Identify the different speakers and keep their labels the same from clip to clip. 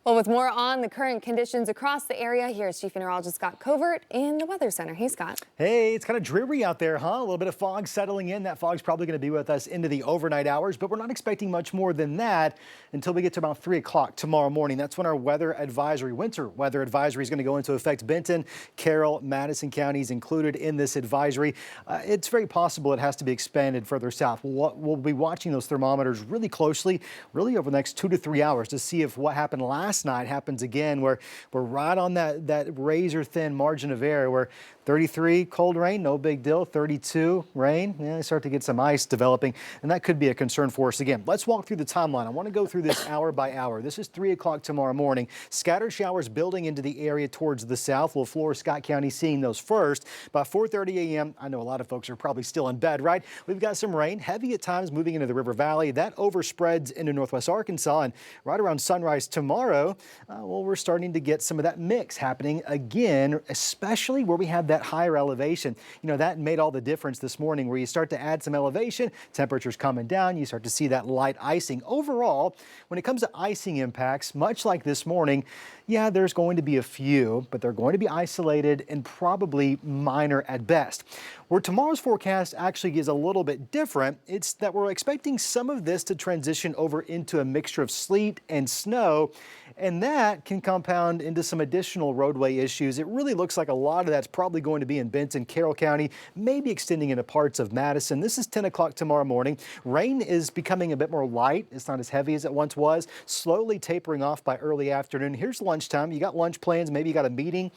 Speaker 1: Well, with more on the current conditions across the area, here's Chief Meteorologist Scott Covert in the Weather Center. Hey, Scott.
Speaker 2: Hey, it's kind of dreary out there, huh? A little bit of fog settling in. That fog's probably going to be with us into the overnight hours, but we're not expecting much more than that until we get to about 3 o'clock tomorrow morning. That's when our winter weather advisory is going to go into effect. Benton, Carroll, Madison counties included in this advisory. It's very possible it has to be expanded further south. We'll be watching those thermometers really closely, really over the next 2 to 3 hours to see if what happened last night happens again, where we're right on that razor thin margin of error where 33 cold rain, no big deal. 32 rain, yeah, start to get some ice developing, and that could be a concern for us again. Let's walk through the timeline. I want to go through this hour by hour. This is 3 o'clock tomorrow morning. Scattered showers building into the area towards the south. Little Florida, Scott County seeing those first. By 4:30 a.m., I know a lot of folks are probably still in bed, right? We've got some rain, heavy at times moving into the river valley. That overspreads into northwest Arkansas, and right around sunrise tomorrow, well, we're starting to get some of that mix happening again, especially where we have that higher elevation. You know, that made all the difference this morning where you start to add some elevation, temperatures coming down, you start to see that light icing. Overall, when it comes to icing impacts, much like this morning, yeah, there's going to be a few, but they're going to be isolated and probably minor at best. Where tomorrow's forecast actually is a little bit different, it's that we're expecting some of this to transition over into a mixture of sleet and snow, and that can compound into some additional roadway issues. It really looks like a lot of that's probably going to be in Benton, Carroll County, maybe extending into parts of Madison. This is 10 o'clock tomorrow morning. Rain is becoming a bit more light. It's not as heavy as it once was, slowly tapering off by early afternoon. Here's lunchtime. You got lunch plans, maybe you got a meeting.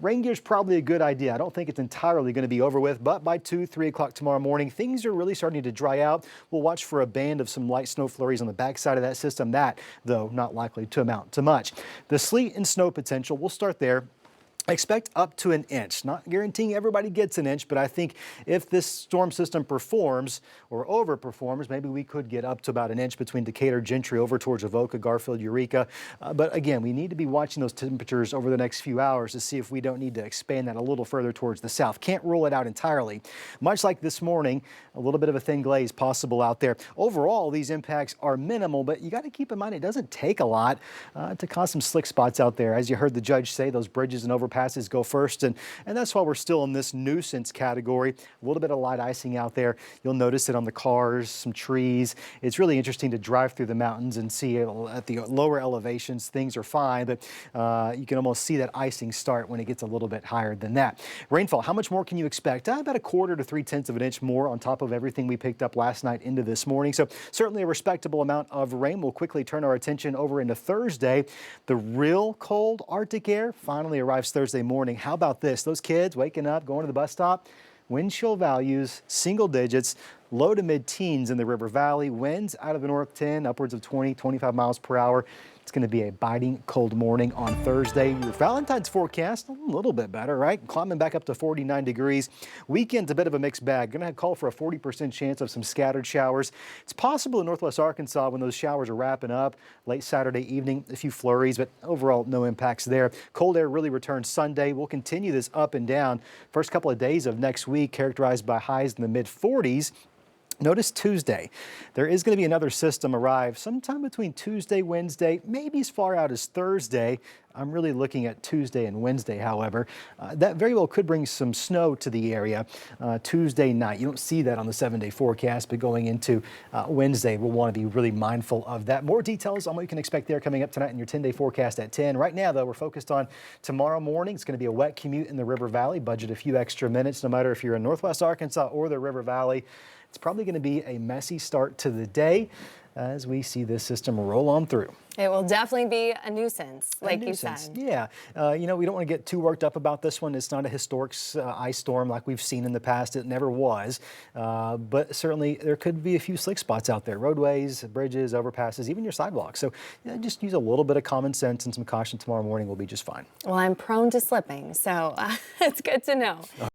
Speaker 2: Rain gear is probably a good idea. I don't think it's entirely going to be over with, but by 2, 3 o'clock tomorrow morning, things are really starting to dry out. We'll watch for a band of some light snow flurries on the backside of that system. That, though, not likely to amount to much. The sleet and snow potential, we'll start there. Expect up to an inch. Not guaranteeing everybody gets an inch, but I think if this storm system performs or overperforms, maybe we could get up to about an inch between Decatur, Gentry, over towards Avoca, Garfield, Eureka. But again, we need to be watching those temperatures over the next few hours to see if we don't need to expand that a little further towards the south. Can't rule it out entirely. Much like this morning, a little bit of a thin glaze possible out there. Overall, these impacts are minimal, but you got to keep in mind it doesn't take a lot to cause some slick spots out there. As you heard the judge say, those bridges and overpasses go first, and that's why we're still in this nuisance category. A little bit of light icing out there. You'll notice it on the cars, some trees. It's really interesting to drive through the mountains and see at the lower elevations things are fine, but you can almost see that icing start when it gets a little bit higher than that. Rainfall, how much more can you expect? About 1/4 to 3/10 of an inch more on top of everything we picked up last night into this morning. So certainly a respectable amount of rain. We'll quickly turn our attention over into Thursday. The real cold Arctic air finally arrives Thursday morning. How about this? Those kids waking up, going to the bus stop, wind chill values, single digits, low to mid-teens in the river valley, winds out of the north 10, upwards of 20, 25 miles per hour. It's going to be a biting cold morning on Thursday. Your Valentine's forecast, a little bit better, right? Climbing back up to 49 degrees. Weekend's a bit of a mixed bag. Going to call for a 40% chance of some scattered showers. It's possible in northwest Arkansas when those showers are wrapping up late Saturday evening, a few flurries, but overall no impacts there. Cold air really returns Sunday. We'll continue this up and down. First couple of days of next week characterized by highs in the mid-40s. Notice Tuesday, there is going to be another system arrive sometime between Tuesday, Wednesday, maybe as far out as Thursday. I'm really looking at Tuesday and Wednesday, however. That very well could bring some snow to the area Tuesday night. You don't see that on the 7-day forecast, but going into Wednesday, we'll want to be really mindful of that. More details on what you can expect there coming up tonight in your 10-day forecast at 10. Right now, though, we're focused on tomorrow morning. It's going to be a wet commute in the river valley. Budget a few extra minutes, no matter if you're in northwest Arkansas or the river valley. It's probably going to be a messy start to the day as we see this system roll on through.
Speaker 1: It will definitely be a nuisance, like you said.
Speaker 2: Yeah. You know, we don't want to get too worked up about this one. It's not a historic ice storm like we've seen in the past. It never was. But certainly there could be a few slick spots out there. Roadways, bridges, overpasses, even your sidewalks. So just use a little bit of common sense and some caution tomorrow morning. We'll be just fine.
Speaker 1: Well, I'm prone to slipping, so it's good to know.